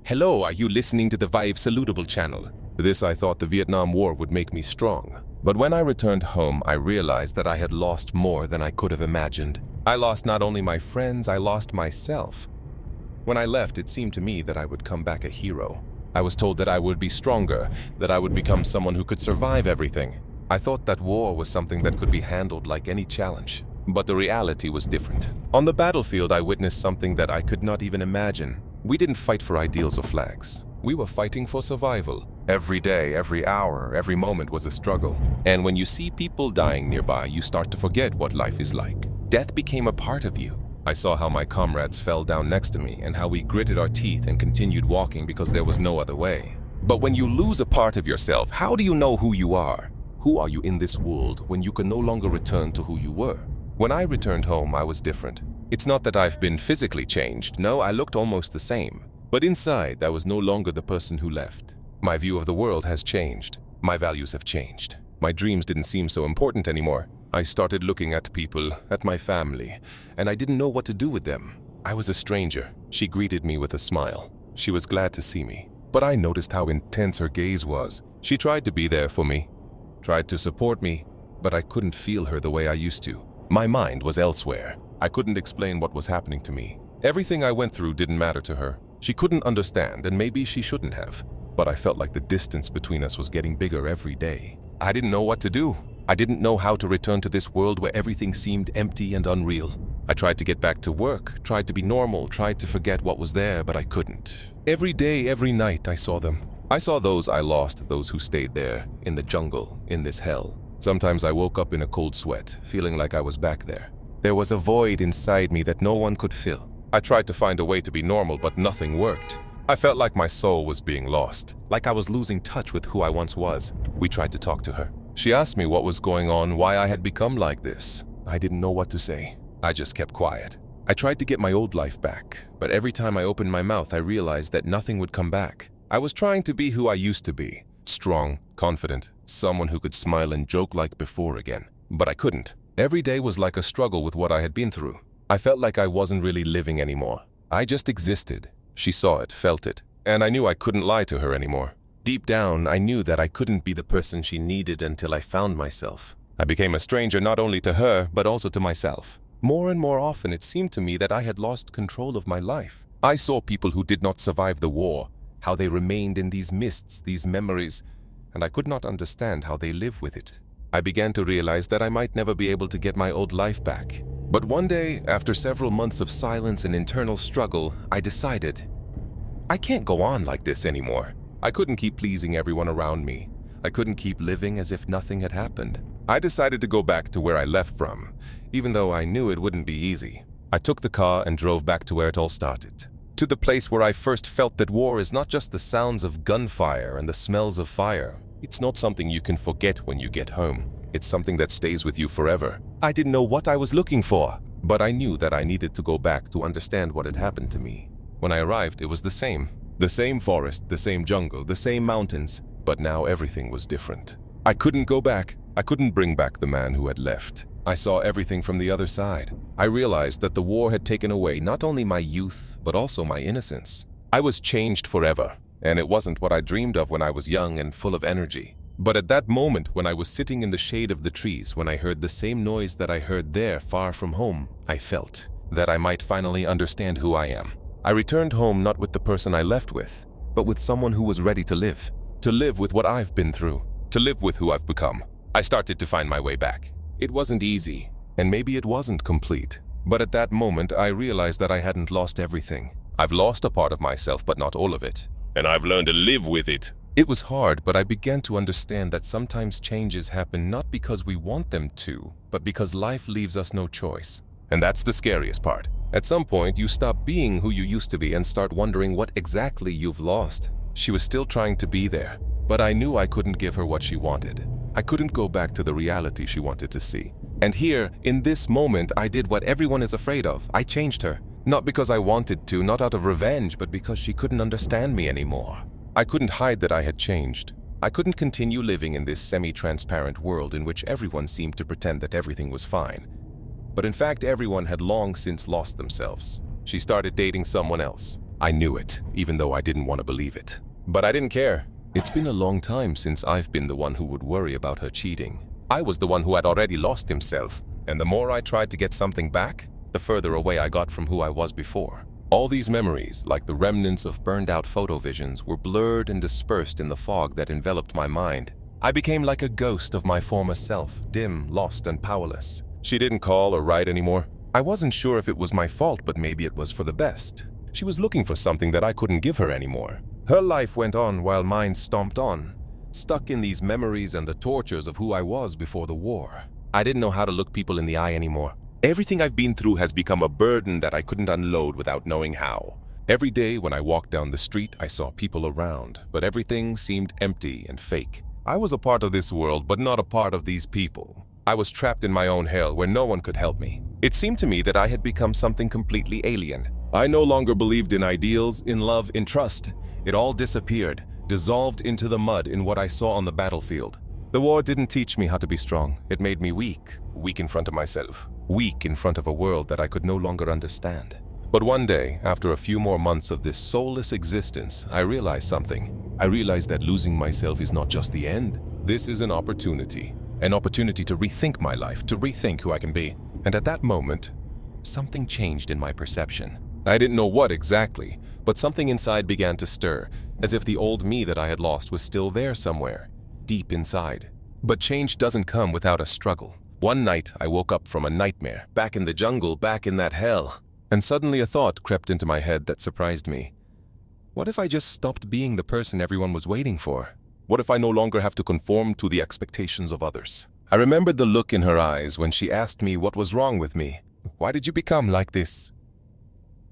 Hello, are you listening to the Vive Salutable channel? This I thought the Vietnam War would make me strong. But when I returned home, I realized that I had lost more than I could have imagined. I lost not only my friends, I lost myself. When I left, it seemed to me that I would come back a hero. I was told that I would be stronger, that I would become someone who could survive everything. I thought that war was something that could be handled like any challenge. But the reality was different. On the battlefield, I witnessed something that I could not even imagine. We didn't fight for ideals or flags. We were fighting for survival. Every day, every hour, every moment was a struggle. And when you see people dying nearby, you start to forget what life is like. Death became a part of you. I saw how my comrades fell down next to me and how we gritted our teeth and continued walking because there was no other way. But when you lose a part of yourself, how do you know who you are? Who are you in this world when you can no longer return to who you were? When I returned home, I was different. It's not that I've been physically changed. No, I looked almost the same. But inside, I was no longer the person who left. My view of the world has changed. My values have changed. My dreams didn't seem so important anymore. I started looking at people, at my family, and I didn't know what to do with them. I was a stranger. She greeted me with a smile. She was glad to see me. But I noticed how intense her gaze was. She tried to be there for me, tried to support me, but I couldn't feel her the way I used to. My mind was elsewhere. I couldn't explain what was happening to me. Everything I went through didn't matter to her. She couldn't understand, and maybe she shouldn't have. But I felt like the distance between us was getting bigger every day. I didn't know what to do. I didn't know how to return to this world where everything seemed empty and unreal. I tried to get back to work, tried to be normal, tried to forget what was there, but I couldn't. Every day, every night, I saw them. I saw those I lost, those who stayed there, in the jungle, in this hell. Sometimes I woke up in a cold sweat, feeling like I was back there. There was a void inside me that no one could fill. I tried to find a way to be normal, but nothing worked. I felt like my soul was being lost, like I was losing touch with who I once was. We tried to talk to her. She asked me what was going on, why I had become like this. I didn't know what to say. I just kept quiet. I tried to get my old life back, but every time I opened my mouth, I realized that nothing would come back. I was trying to be who I used to be. Strong, confident, someone who could smile and joke like before again. But I couldn't. Every day was like a struggle with what I had been through. I felt like I wasn't really living anymore. I just existed. She saw it, felt it, and I knew I couldn't lie to her anymore. Deep down, I knew that I couldn't be the person she needed until I found myself. I became a stranger not only to her, but also to myself. More and more often, it seemed to me that I had lost control of my life. I saw people who did not survive the war, how they remained in these mists, these memories, and I could not understand how they live with it. I began to realize that I might never be able to get my old life back. But one day, after several months of silence and internal struggle, I decided, I can't go on like this anymore. I couldn't keep pleasing everyone around me. I couldn't keep living as if nothing had happened. I decided to go back to where I left from, even though I knew it wouldn't be easy. I took the car and drove back to where it all started. To the place where I first felt that war is not just the sounds of gunfire and the smells of fire. It's not something you can forget when you get home. It's something that stays with you forever. I didn't know what I was looking for, but I knew that I needed to go back to understand what had happened to me. When I arrived, it was the same. The same forest, the same jungle, the same mountains, but now everything was different. I couldn't go back. I couldn't bring back the man who had left. I saw everything from the other side. I realized that the war had taken away not only my youth, but also my innocence. I was changed forever, and it wasn't what I dreamed of when I was young and full of energy. But at that moment, when I was sitting in the shade of the trees, when I heard the same noise that I heard there far from home, I felt that I might finally understand who I am. I returned home not with the person I left with, but with someone who was ready to live with what I've been through, to live with who I've become. I started to find my way back. It wasn't easy, and maybe it wasn't complete, but at that moment I realized that I hadn't lost everything. I've lost a part of myself, but not all of it, and I've learned to live with it. It was hard, but I began to understand that sometimes changes happen not because we want them to, but because life leaves us no choice. And that's the scariest part. At some point, you stop being who you used to be and start wondering what exactly you've lost. She was still trying to be there, but I knew I couldn't give her what she wanted. I couldn't go back to the reality she wanted to see. And here, in this moment, I did what everyone is afraid of. I changed her. Not because I wanted to, not out of revenge, but because she couldn't understand me anymore. I couldn't hide that I had changed. I couldn't continue living in this semi-transparent world in which everyone seemed to pretend that everything was fine. But in fact, everyone had long since lost themselves. She started dating someone else. I knew it, even though I didn't want to believe it. But I didn't care. It's been a long time since I've been the one who would worry about her cheating. I was the one who had already lost himself, and the more I tried to get something back, the further away I got from who I was before. All these memories, like the remnants of burned-out photo visions, were blurred and dispersed in the fog that enveloped my mind. I became like a ghost of my former self, dim, lost, and powerless. She didn't call or write anymore. I wasn't sure if it was my fault, but maybe it was for the best. She was looking for something that I couldn't give her anymore. Her life went on while mine stomped on, stuck in these memories and the tortures of who I was before the war. I didn't know how to look people in the eye anymore. Everything I've been through has become a burden that I couldn't unload without knowing how. Every day when I walked down the street, I saw people around, but everything seemed empty and fake. I was a part of this world, but not a part of these people. I was trapped in my own hell where no one could help me. It seemed to me that I had become something completely alien. I no longer believed in ideals, in love, in trust. It all disappeared, dissolved into the mud in what I saw on the battlefield. The war didn't teach me how to be strong. It made me weak in front of myself, weak in front of a world that I could no longer understand. But one day, after a few more months of this soulless existence, I realized something. I realized that losing myself is not just the end. This is an opportunity to rethink my life, to rethink who I can be. And at that moment, something changed in my perception. I didn't know what exactly, but something inside began to stir, as if the old me that I had lost was still there somewhere, deep inside. But change doesn't come without a struggle. One night, I woke up from a nightmare, back in the jungle, back in that hell. And suddenly a thought crept into my head that surprised me. What if I just stopped being the person everyone was waiting for? What if I no longer have to conform to the expectations of others? I remembered the look in her eyes when she asked me what was wrong with me. Why did you become like this?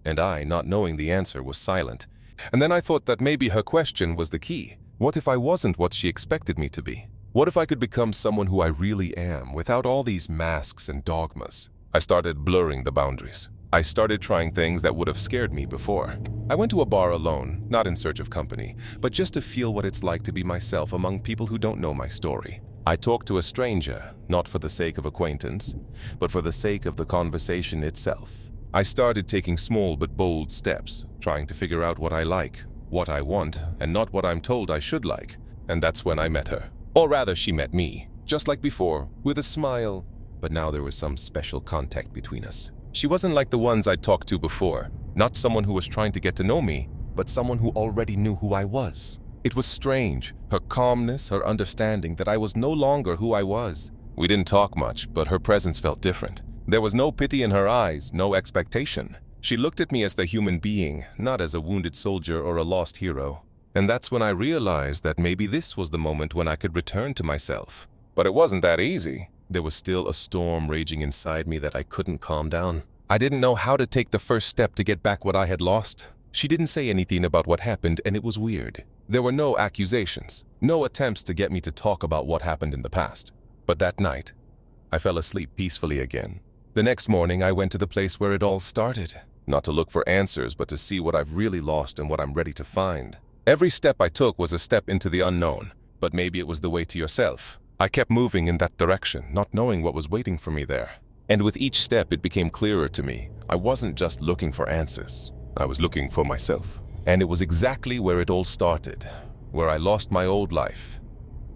And I, not knowing the answer, was silent. And then I thought that maybe her question was the key. What if I wasn't what she expected me to be? What if I could become someone who I really am, without all these masks and dogmas? I started blurring the boundaries. I started trying things that would have scared me before. I went to a bar alone, not in search of company, but just to feel what it's like to be myself among people who don't know my story. I talked to a stranger, not for the sake of acquaintance, but for the sake of the conversation itself. I started taking small but bold steps, trying to figure out what I like, what I want, and not what I'm told I should like. And that's when I met her. Or rather, she met me, just like before, with a smile, but now there was some special contact between us. She wasn't like the ones I'd talked to before, not someone who was trying to get to know me, but someone who already knew who I was. It was strange, her calmness, her understanding that I was no longer who I was. We didn't talk much, but her presence felt different. There was no pity in her eyes, no expectation. She looked at me as the human being, not as a wounded soldier or a lost hero. And that's when I realized that maybe this was the moment when I could return to myself. But it wasn't that easy. There was still a storm raging inside me that I couldn't calm down. I didn't know how to take the first step to get back what I had lost. She didn't say anything about what happened, and it was weird. There were no accusations, no attempts to get me to talk about what happened in the past. But that night, I fell asleep peacefully again. The next morning, I went to the place where it all started. Not to look for answers, but to see what I've really lost and what I'm ready to find. Every step I took was a step into the unknown, but maybe it was the way to yourself. I kept moving in that direction, not knowing what was waiting for me there. And with each step, it became clearer to me. I wasn't just looking for answers. I was looking for myself. And it was exactly where it all started, where I lost my old life,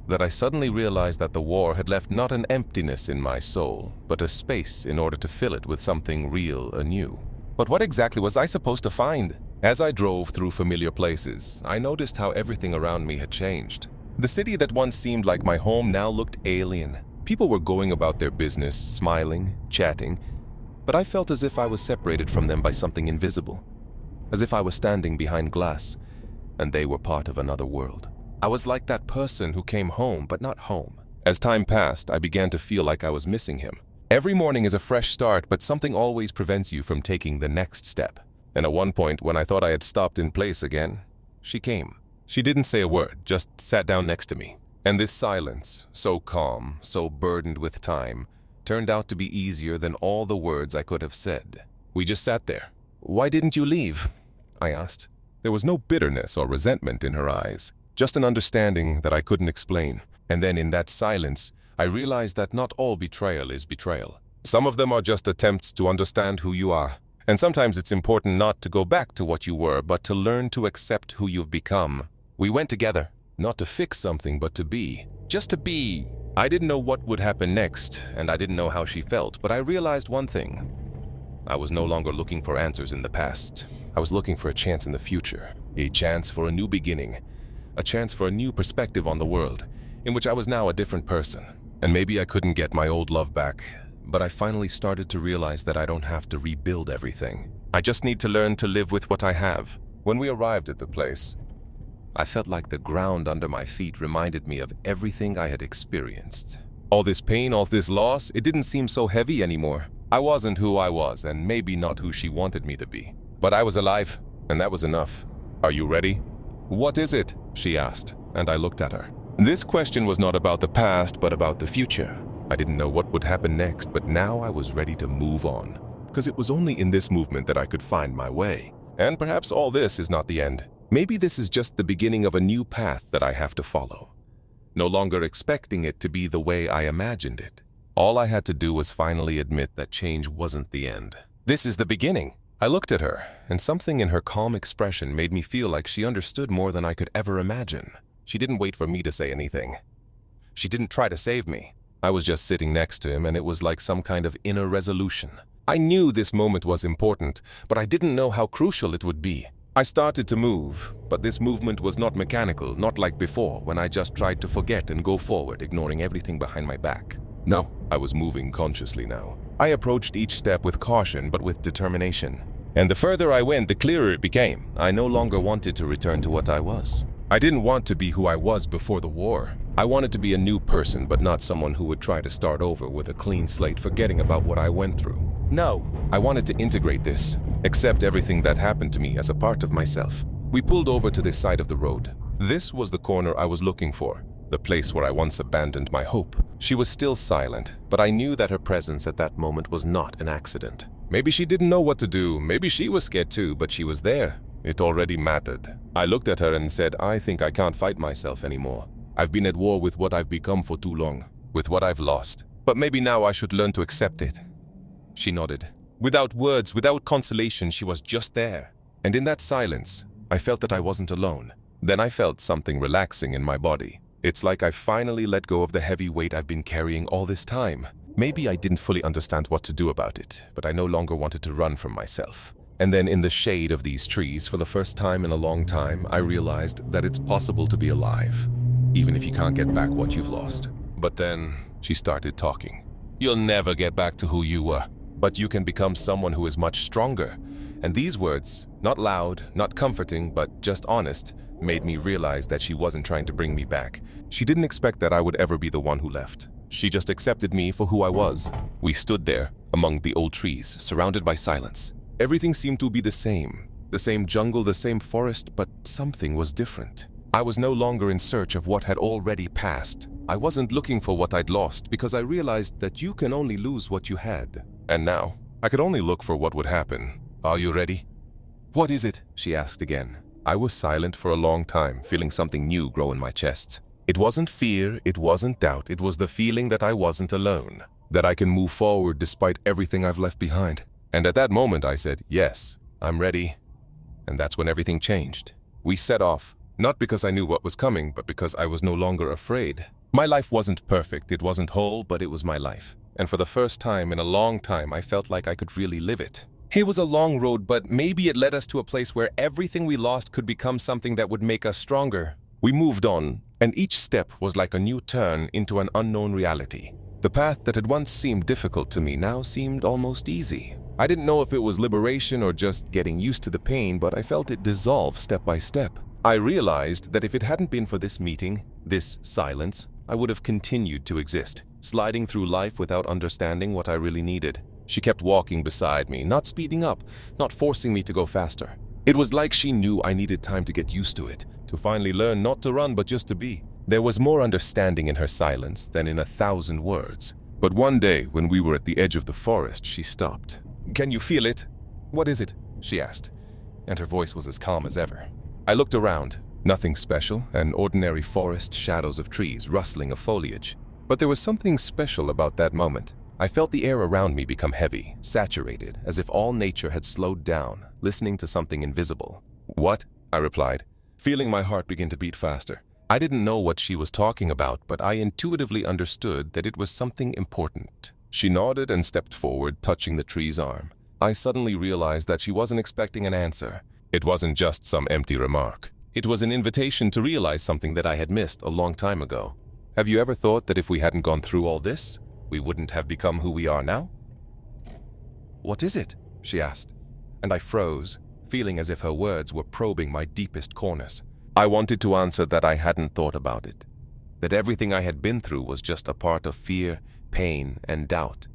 that I suddenly realized that the war had left not an emptiness in my soul, but a space in order to fill it with something real anew. But what exactly was I supposed to find? As I drove through familiar places, I noticed how everything around me had changed. The city that once seemed like my home now looked alien. People were going about their business, smiling, chatting, but I felt as if I was separated from them by something invisible, as if I was standing behind glass, and they were part of another world. I was like that person who came home, but not home. As time passed, I began to feel like I was missing him. Every morning is a fresh start, but something always prevents you from taking the next step. And at one point, when I thought I had stopped in place again, she came. She didn't say a word, just sat down next to me. And this silence, so calm, so burdened with time, turned out to be easier than all the words I could have said. We just sat there. "Why didn't you leave?" I asked. There was no bitterness or resentment in her eyes, just an understanding that I couldn't explain. And then in that silence, I realized that not all betrayal is betrayal. Some of them are just attempts to understand who you are, And sometimes it's important not to go back to what you were, but to learn to accept who you've become. We went together, not to fix something, but to be. Just to be. I didn't know what would happen next, and I didn't know how she felt, but I realized one thing. I was no longer looking for answers in the past. I was looking for a chance in the future. A chance for a new beginning. A chance for a new perspective on the world, in which I was now a different person. And maybe I couldn't get my old love back, but I finally started to realize that I don't have to rebuild everything. I just need to learn to live with what I have. When we arrived at the place, I felt like the ground under my feet reminded me of everything I had experienced. All this pain, all this loss, it didn't seem so heavy anymore. I wasn't who I was, and maybe not who she wanted me to be. But I was alive, and that was enough. Are you ready? What is it? She asked, and I looked at her. This question was not about the past, but about the future. I didn't know what would happen next, but now I was ready to move on, because it was only in this movement that I could find my way. And perhaps all this is not the end. Maybe this is just the beginning of a new path that I have to follow. No longer expecting it to be the way I imagined it. All I had to do was finally admit that change wasn't the end. This is the beginning. I looked at her, and something in her calm expression made me feel like she understood more than I could ever imagine. She didn't wait for me to say anything. She didn't try to save me. I was just sitting next to him, and it was like some kind of inner resolution. I knew this moment was important, but I didn't know how crucial it would be. I started to move, but this movement was not mechanical, not like before, when I just tried to forget and go forward, ignoring everything behind my back. No, I was moving consciously now. I approached each step with caution, but with determination. And the further I went, the clearer it became. I no longer wanted to return to what I was. I didn't want to be who I was before the war. I wanted to be a new person, but not someone who would try to start over with a clean slate, forgetting about what I went through. No, I wanted to integrate this, accept everything that happened to me as a part of myself. We pulled over to this side of the road. This was the corner I was looking for, the place where I once abandoned my hope. She was still silent, but I knew that her presence at that moment was not an accident. Maybe she didn't know what to do, maybe she was scared too, but she was there. It already mattered. I looked at her and said, I think I can't fight myself anymore. I've been at war with what I've become for too long, with what I've lost. But maybe now I should learn to accept it. She nodded. Without words, without consolation, she was just there. And in that silence, I felt that I wasn't alone. Then I felt something relaxing in my body. It's like I finally let go of the heavy weight I've been carrying all this time. Maybe I didn't fully understand what to do about it, but I no longer wanted to run from myself. And then in the shade of these trees, for the first time in a long time, I realized that it's possible to be alive, even if you can't get back what you've lost. But then she started talking. You'll never get back to who you were, but you can become someone who is much stronger. And these words, not loud, not comforting, but just honest, made me realize that she wasn't trying to bring me back. She didn't expect that I would ever be the one who left. She just accepted me for who I was. We stood there, among the old trees, surrounded by silence. Everything seemed to be the same jungle, the same forest, but something was different. I was no longer in search of what had already passed. I wasn't looking for what I'd lost, because I realized that you can only lose what you had. And now, I could only look for what would happen. Are you ready? What is it? She asked again. I was silent for a long time, feeling something new grow in my chest. It wasn't fear, it wasn't doubt, it was the feeling that I wasn't alone, that I can move forward despite everything I've left behind. And at that moment I said, yes, I'm ready. And that's when everything changed. We set off, not because I knew what was coming, but because I was no longer afraid. My life wasn't perfect, it wasn't whole, but it was my life. And for the first time in a long time, I felt like I could really live it. It was a long road, but maybe it led us to a place where everything we lost could become something that would make us stronger. We moved on, and each step was like a new turn into an unknown reality. The path that had once seemed difficult to me now seemed almost easy. I didn't know if it was liberation or just getting used to the pain, but I felt it dissolve step by step. I realized that if it hadn't been for this meeting, this silence, I would have continued to exist, sliding through life without understanding what I really needed. She kept walking beside me, not speeding up, not forcing me to go faster. It was like she knew I needed time to get used to it, to finally learn not to run but just to be. There was more understanding in her silence than in 1,000 words. But one day, when we were at the edge of the forest, she stopped. Can you feel it? What is it? She asked, and her voice was as calm as ever. I looked around. Nothing special, an ordinary forest, shadows of trees, rustling of foliage. But there was something special about that moment. I felt the air around me become heavy, saturated, as if all nature had slowed down, listening to something invisible. "What?" I replied, feeling my heart begin to beat faster. I didn't know what she was talking about, but I intuitively understood that it was something important. She nodded and stepped forward, touching the tree's arm. I suddenly realized that she wasn't expecting an answer. It wasn't just some empty remark. It was an invitation to realize something that I had missed a long time ago. Have you ever thought that if we hadn't gone through all this, we wouldn't have become who we are now? "What is it?" she asked, and I froze, feeling as if her words were probing my deepest corners. I wanted to answer that I hadn't thought about it, that everything I had been through was just a part of fear, pain, and doubt.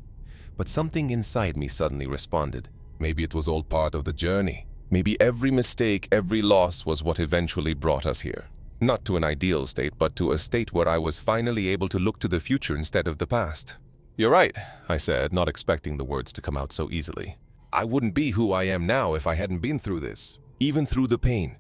But something inside me suddenly responded. Maybe it was all part of the journey. Maybe every mistake, every loss was what eventually brought us here. Not to an ideal state, but to a state where I was finally able to look to the future instead of the past. "You're right," I said, not expecting the words to come out so easily. "I wouldn't be who I am now if I hadn't been through this, even through the pain."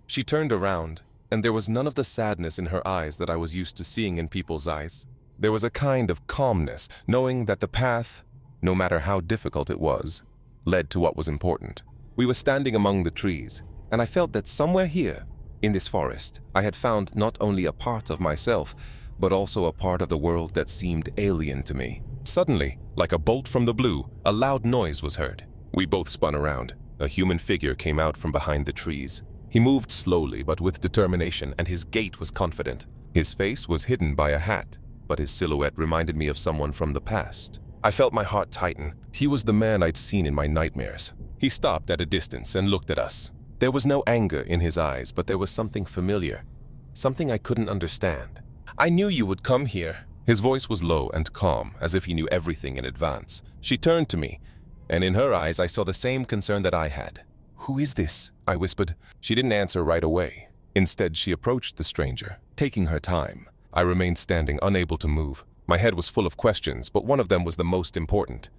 She turned around, and there was none of the sadness in her eyes that I was used to seeing in people's eyes. There was a kind of calmness, knowing that the path, no matter how difficult it was, led to what was important. We were standing among the trees, and I felt that somewhere here, in this forest, I had found not only a part of myself, but also a part of the world that seemed alien to me. Suddenly, like a bolt from the blue, a loud noise was heard. We both spun around. A human figure came out from behind the trees. He moved slowly but with determination, and his gait was confident. His face was hidden by a hat, but his silhouette reminded me of someone from the past. I felt my heart tighten. He was the man I'd seen in my nightmares. He stopped at a distance and looked at us. There was no anger in his eyes, but there was something familiar, something I couldn't understand. "I knew you would come here." His voice was low and calm, as if he knew everything in advance. She turned to me, and in her eyes I saw the same concern that I had. "Who is this?" I whispered. She didn't answer right away. Instead, she approached the stranger, taking her time. I remained standing, unable to move. My head was full of questions, but one of them was the most important.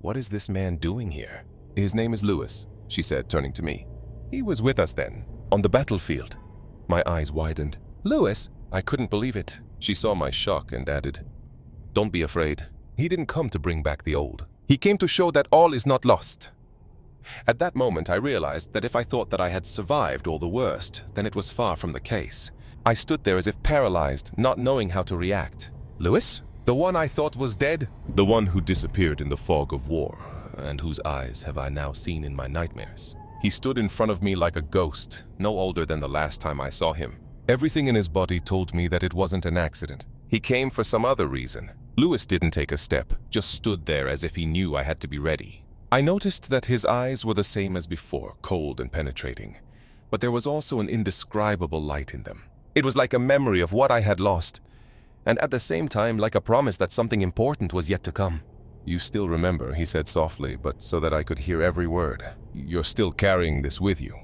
"What is this man doing here?" "His name is Lewis," she said, turning to me. "He was with us then, on the battlefield." My eyes widened. "Lewis?" I couldn't believe it. She saw my shock and added, "Don't be afraid. He didn't come to bring back the old. He came to show that all is not lost." At that moment, I realized that if I thought that I had survived all the worst, then it was far from the case. I stood there as if paralyzed, not knowing how to react. "Lewis? The one I thought was dead?" "The one who disappeared in the fog of war, and whose eyes have I now seen in my nightmares." He stood in front of me like a ghost, no older than the last time I saw him. Everything in his body told me that it wasn't an accident. He came for some other reason. Lewis didn't take a step, just stood there as if he knew I had to be ready. I noticed that his eyes were the same as before, cold and penetrating, but there was also an indescribable light in them. It was like a memory of what I had lost, and at the same time like a promise that something important was yet to come. "You still remember," he said softly, but so that I could hear every word. "You're still carrying this with you."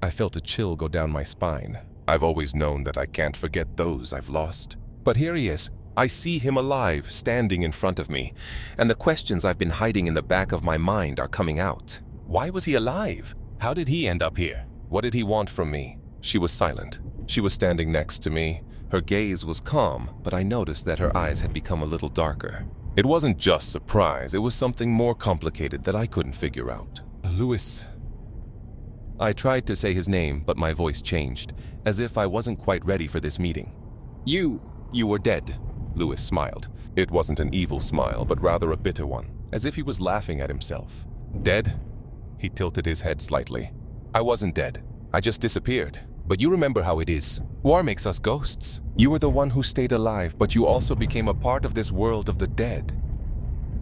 I felt a chill go down my spine. I've always known that I can't forget those I've lost. But here he is. I see him alive, standing in front of me, and the questions I've been hiding in the back of my mind are coming out. Why was he alive? How did he end up here? What did he want from me? She was silent. She was standing next to me. Her gaze was calm, but I noticed that her eyes had become a little darker. It wasn't just surprise, it was something more complicated that I couldn't figure out. "Lewis." I tried to say his name, but my voice changed, as if I wasn't quite ready for this meeting. You were dead." Lewis smiled. It wasn't an evil smile, but rather a bitter one, as if he was laughing at himself. "Dead?" He tilted his head slightly. "I wasn't dead. I just disappeared. But you remember how it is. War makes us ghosts. You were the one who stayed alive, but you also became a part of this world of the dead."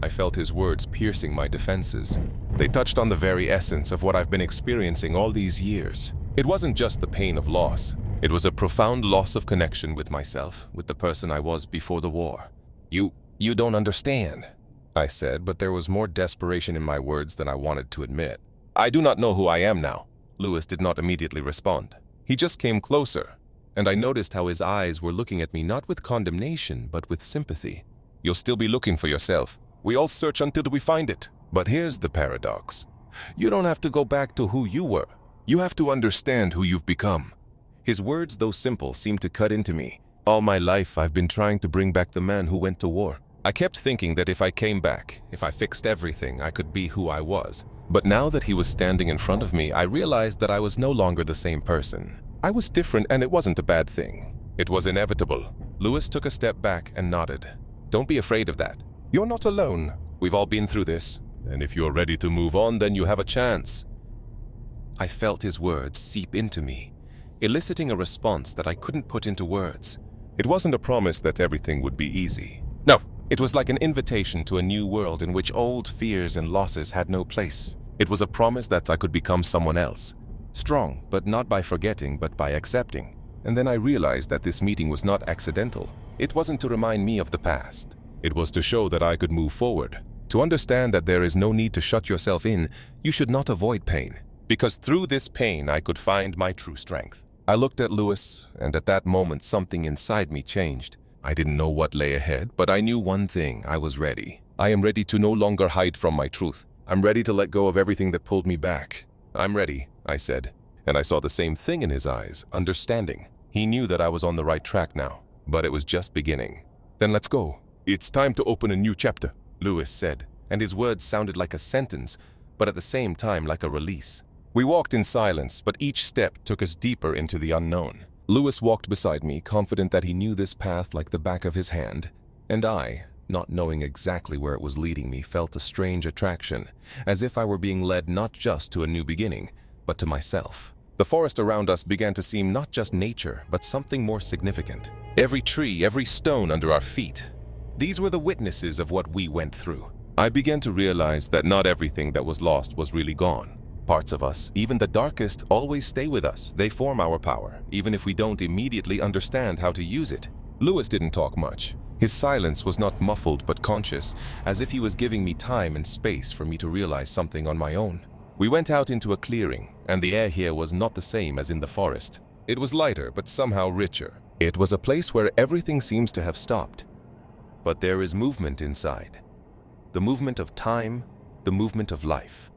I felt his words piercing my defenses. They touched on the very essence of what I've been experiencing all these years. It wasn't just the pain of loss. It was a profound loss of connection with myself, with the person I was before the war. You don't understand," I said, but there was more desperation in my words than I wanted to admit. "I do not know who I am now." Lewis did not immediately respond. He just came closer, and I noticed how his eyes were looking at me not with condemnation, but with sympathy. "You'll still be looking for yourself. We all search until we find it. But here's the paradox. You don't have to go back to who you were. You have to understand who you've become." His words, though simple, seemed to cut into me. "All my life I've been trying to bring back the man who went to war. I kept thinking that if I came back, if I fixed everything, I could be who I was. But now that he was standing in front of me, I realized that I was no longer the same person. I was different, and it wasn't a bad thing. It was inevitable. Lewis took a step back and nodded. Don't be afraid of that. You're not alone. We've all been through this. And if you're ready to move on, then you have a chance. I felt his words seep into me, eliciting a response that I couldn't put into words. It wasn't a promise that everything would be easy. No, it was like an invitation to a new world in which old fears and losses had no place. It was a promise that I could become someone else. Strong, but not by forgetting, but by accepting. And then I realized that this meeting was not accidental. It wasn't to remind me of the past. It was to show that I could move forward. To understand that there is no need to shut yourself in, you should not avoid pain. Because through this pain, I could find my true strength. I looked at Lewis, and at that moment, something inside me changed. I didn't know what lay ahead, but I knew one thing: I was ready. I am ready to no longer hide from my truth. I'm ready to let go of everything that pulled me back. I'm ready, I said. And I saw the same thing in his eyes, understanding. He knew that I was on the right track now, but it was just beginning. Then let's go. It's time to open a new chapter, Lewis said, and his words sounded like a sentence, but at the same time like a release. We walked in silence, but each step took us deeper into the unknown. Lewis walked beside me, confident that he knew this path like the back of his hand, and I, not knowing exactly where it was leading me, felt a strange attraction, as if I were being led not just to a new beginning, but to myself. The forest around us began to seem not just nature, but something more significant. Every tree, every stone under our feet. These were the witnesses of what we went through. I began to realize that not everything that was lost was really gone. Parts of us, even the darkest, always stay with us. They form our power, even if we don't immediately understand how to use it. Lewis didn't talk much. His silence was not muffled but conscious, as if he was giving me time and space for me to realize something on my own. We went out into a clearing, and the air here was not the same as in the forest. It was lighter, but somehow richer. It was a place where everything seems to have stopped. But there is movement inside. The movement of time, the movement of life.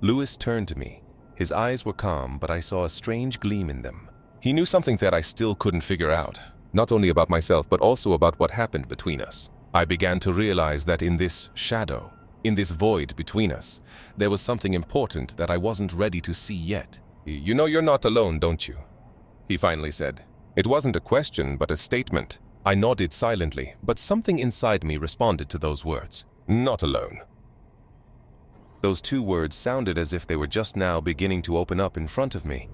Lewis turned to me. His eyes were calm, but I saw a strange gleam in them. He knew something that I still couldn't figure out, not only about myself, but also about what happened between us. I began to realize that in this shadow, in this void between us, there was something important that I wasn't ready to see yet. You know you're not alone, don't you? He finally said. It wasn't a question, but a statement. I nodded silently, but something inside me responded to those words. Not alone. Those two words sounded as if they were just now beginning to open up in front of me,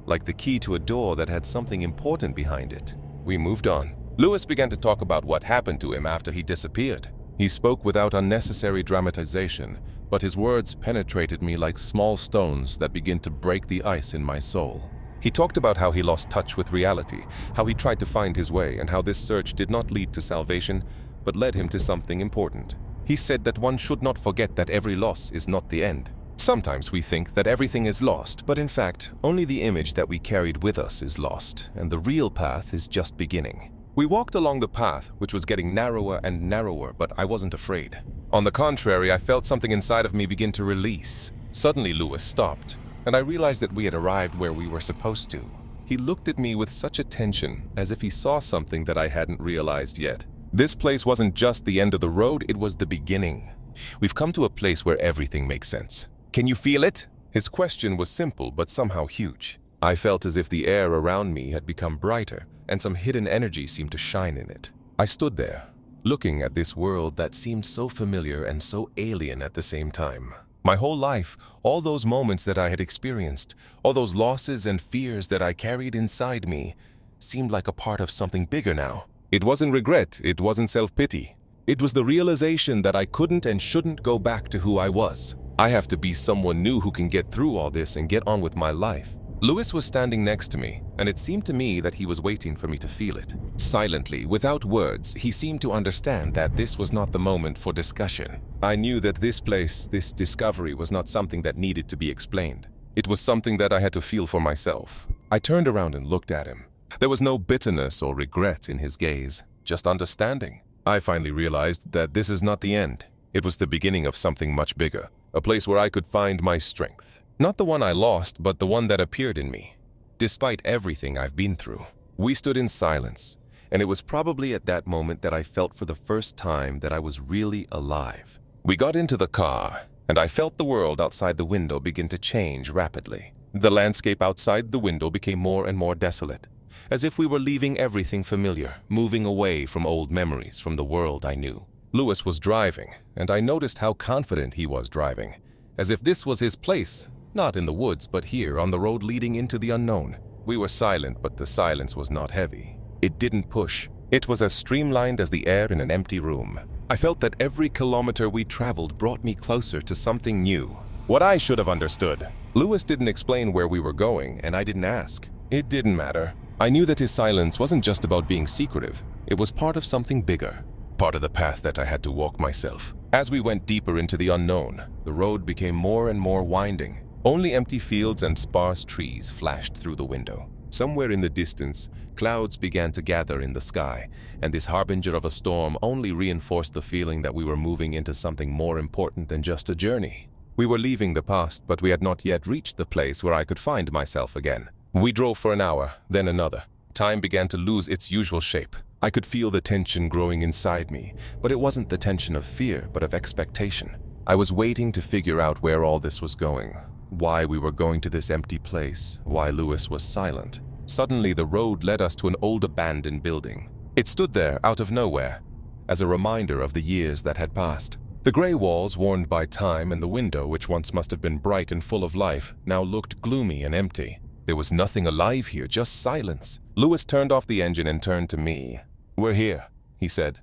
like the key to a door that had something important behind it. We moved on. Lewis began to talk about what happened to him after he disappeared. He spoke without unnecessary dramatization, but his words penetrated me like small stones that begin to break the ice in my soul. He talked about how he lost touch with reality, how he tried to find his way, and how this search did not lead to salvation, but led him to something important. He said that one should not forget that every loss is not the end. Sometimes we think that everything is lost, but in fact, only the image that we carried with us is lost, and the real path is just beginning. We walked along the path, which was getting narrower and narrower, but I wasn't afraid. On the contrary, I felt something inside of me begin to release. Suddenly, Lewis stopped, and I realized that we had arrived where we were supposed to. He looked at me with such attention, as if he saw something that I hadn't realized yet. This place wasn't just the end of the road, it was the beginning. We've come to a place where everything makes sense. Can you feel it? His question was simple, but somehow huge. I felt as if the air around me had become brighter, and some hidden energy seemed to shine in it. I stood there, looking at this world that seemed so familiar and so alien at the same time. My whole life, all those moments that I had experienced, all those losses and fears that I carried inside me, seemed like a part of something bigger now. It wasn't regret, it wasn't self-pity. It was the realization that I couldn't and shouldn't go back to who I was. I have to be someone new who can get through all this and get on with my life. Lewis was standing next to me, and it seemed to me that he was waiting for me to feel it. Silently, without words, he seemed to understand that this was not the moment for discussion. I knew that this place, this discovery, was not something that needed to be explained. It was something that I had to feel for myself. I turned around and looked at him. There was no bitterness or regret in his gaze, just understanding. I finally realized that this is not the end. It was the beginning of something much bigger, a place where I could find my strength. Not the one I lost, but the one that appeared in me. Despite everything I've been through, we stood in silence, and it was probably at that moment that I felt for the first time that I was really alive. We got into the car, and I felt the world outside the window begin to change rapidly. The landscape outside the window became more and more desolate, as if we were leaving everything familiar, moving away from old memories, from the world I knew. Lewis was driving, and I noticed how confident he was driving, as if this was his place, not in the woods, but here on the road leading into the unknown. We were silent, but the silence was not heavy. It didn't push. It was as streamlined as the air in an empty room. I felt that every kilometer we traveled brought me closer to something new. What I should have understood. Lewis didn't explain where we were going, and I didn't ask. It didn't matter. I knew that his silence wasn't just about being secretive. It was part of something bigger. Part of the path that I had to walk myself. As we went deeper into the unknown, the road became more and more winding. Only empty fields and sparse trees flashed through the window. Somewhere in the distance, clouds began to gather in the sky, and this harbinger of a storm only reinforced the feeling that we were moving into something more important than just a journey. We were leaving the past, but we had not yet reached the place where I could find myself again. We drove for an hour, then another. Time began to lose its usual shape. I could feel the tension growing inside me, but it wasn't the tension of fear, but of expectation. I was waiting to figure out where all this was going, why we were going to this empty place, why Lewis was silent. Suddenly, the road led us to an old abandoned building. It stood there out of nowhere, as a reminder of the years that had passed. The gray walls, worn by time, and the window, which once must have been bright and full of life, now looked gloomy and empty. There was nothing alive here, just silence. Lewis turned off the engine and turned to me. "We're here," he said,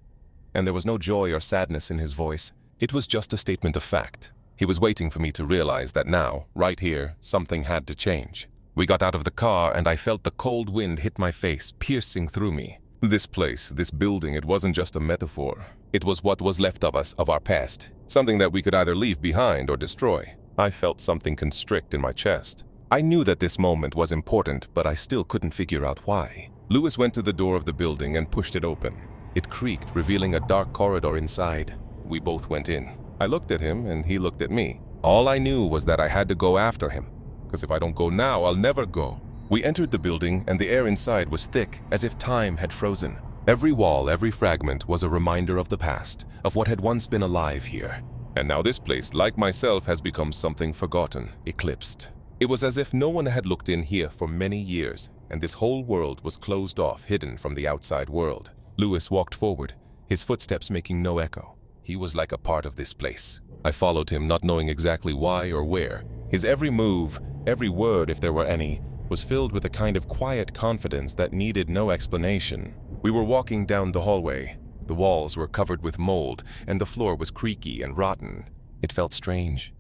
and there was no joy or sadness in his voice. It was just a statement of fact. He was waiting for me to realize that now, right here, something had to change. We got out of the car, and I felt the cold wind hit my face, piercing through me. This place, this building, it wasn't just a metaphor. It was what was left of us, of our past. Something that we could either leave behind or destroy. I felt something constrict in my chest. I knew that this moment was important, but I still couldn't figure out why. Lewis went to the door of the building and pushed it open. It creaked, revealing a dark corridor inside. We both went in. I looked at him, and he looked at me. All I knew was that I had to go after him, because if I don't go now, I'll never go. We entered the building, and the air inside was thick, as if time had frozen. Every wall, every fragment was a reminder of the past, of what had once been alive here. And now this place, like myself, has become something forgotten, eclipsed. It was as if no one had looked in here for many years, and this whole world was closed off, hidden from the outside world. Lewis walked forward, his footsteps making no echo. He was like a part of this place. I followed him, not knowing exactly why or where. His every move, every word, if there were any, was filled with a kind of quiet confidence that needed no explanation. We were walking down the hallway. The walls were covered with mold, and the floor was creaky and rotten. It felt strange.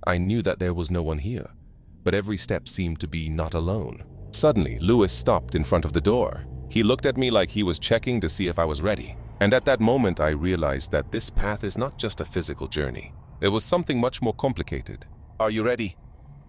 I knew that there was no one here, but every step seemed to be not alone. Suddenly, Lewis stopped in front of the door. He looked at me like he was checking to see if I was ready. And at that moment, I realized that this path is not just a physical journey. It was something much more complicated. "Are you ready?"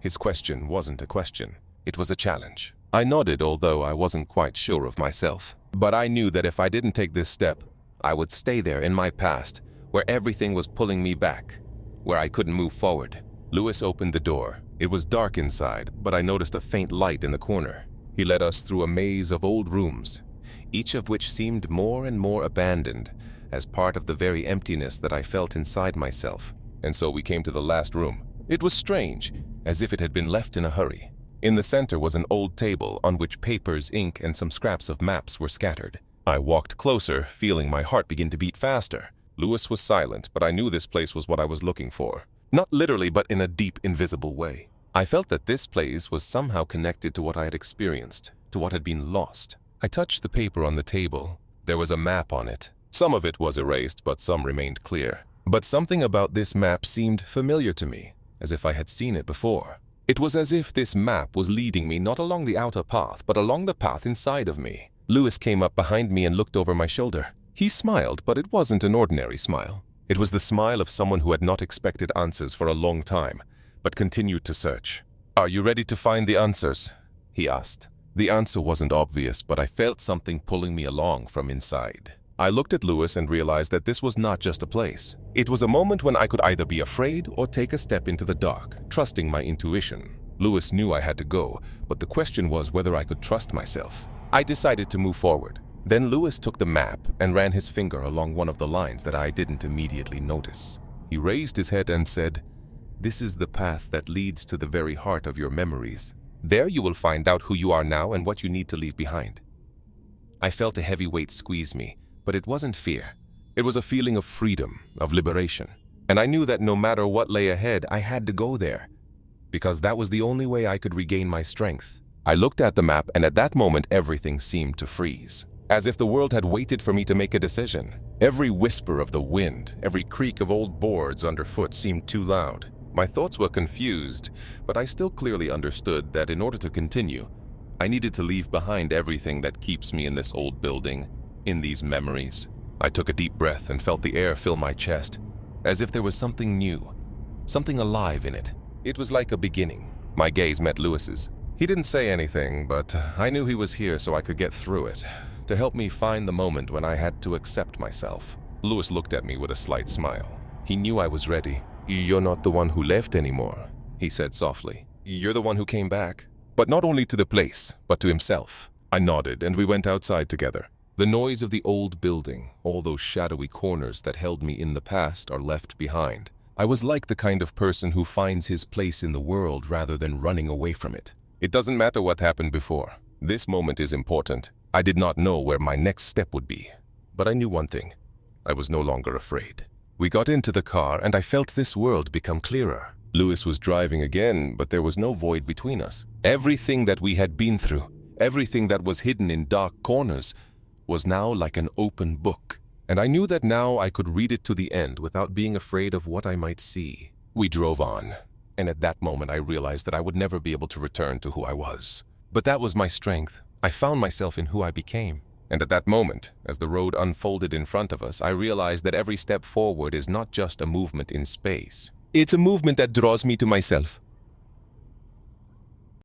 His question wasn't a question. It was a challenge. I nodded, although I wasn't quite sure of myself. But I knew that if I didn't take this step, I would stay there in my past, where everything was pulling me back, where I couldn't move forward. Lewis opened the door. It was dark inside, but I noticed a faint light in the corner. He led us through a maze of old rooms, each of which seemed more and more abandoned, as part of the very emptiness that I felt inside myself. And so we came to the last room. It was strange, as if it had been left in a hurry. In the center was an old table on which papers, ink, and some scraps of maps were scattered. I walked closer, feeling my heart begin to beat faster. Lewis was silent, but I knew this place was what I was looking for. Not literally, but in a deep, invisible way. I felt that this place was somehow connected to what I had experienced, to what had been lost. I touched the paper on the table. There was a map on it. Some of it was erased, but some remained clear. But something about this map seemed familiar to me, as if I had seen it before. It was as if this map was leading me not along the outer path, but along the path inside of me. Lewis came up behind me and looked over my shoulder. He smiled, but it wasn't an ordinary smile. It was the smile of someone who had not expected answers for a long time, but continued to search. "Are you ready to find the answers?" he asked. The answer wasn't obvious, but I felt something pulling me along from inside. I looked at Lewis and realized that this was not just a place. It was a moment when I could either be afraid or take a step into the dark, trusting my intuition. Lewis knew I had to go, but the question was whether I could trust myself. I decided to move forward. Then Lewis took the map and ran his finger along one of the lines that I didn't immediately notice. He raised his head and said, "This is the path that leads to the very heart of your memories. There you will find out who you are now and what you need to leave behind." I felt a heavy weight squeeze me, but it wasn't fear. It was a feeling of freedom, of liberation. And I knew that no matter what lay ahead, I had to go there, because that was the only way I could regain my strength. I looked at the map, and at that moment everything seemed to freeze, as if the world had waited for me to make a decision. Every whisper of the wind, every creak of old boards underfoot seemed too loud. My thoughts were confused, but I still clearly understood that in order to continue, I needed to leave behind everything that keeps me in this old building, in these memories. I took a deep breath and felt the air fill my chest, as if there was something new, something alive in it. It was like a beginning. My gaze met Lewis's. He didn't say anything, but I knew he was here so I could get through it, to help me find the moment when I had to accept myself. Lewis looked at me with a slight smile. He knew I was ready. "You're not the one who left anymore," he said softly. "You're the one who came back. But not only to the place, but to himself." I nodded, and we went outside together. The noise of the old building, all those shadowy corners that held me in the past, are left behind. I was like the kind of person who finds his place in the world rather than running away from it. It doesn't matter what happened before. This moment is important. I did not know where my next step would be, but I knew one thing. I was no longer afraid. We got into the car, and I felt this world become clearer. Lewis was driving again, but there was no void between us. Everything that we had been through, everything that was hidden in dark corners, was now like an open book. And I knew that now I could read it to the end without being afraid of what I might see. We drove on, and at that moment I realized that I would never be able to return to who I was. But that was my strength. I found myself in who I became. And at that moment, as the road unfolded in front of us, I realized that every step forward is not just a movement in space. It's a movement that draws me to myself.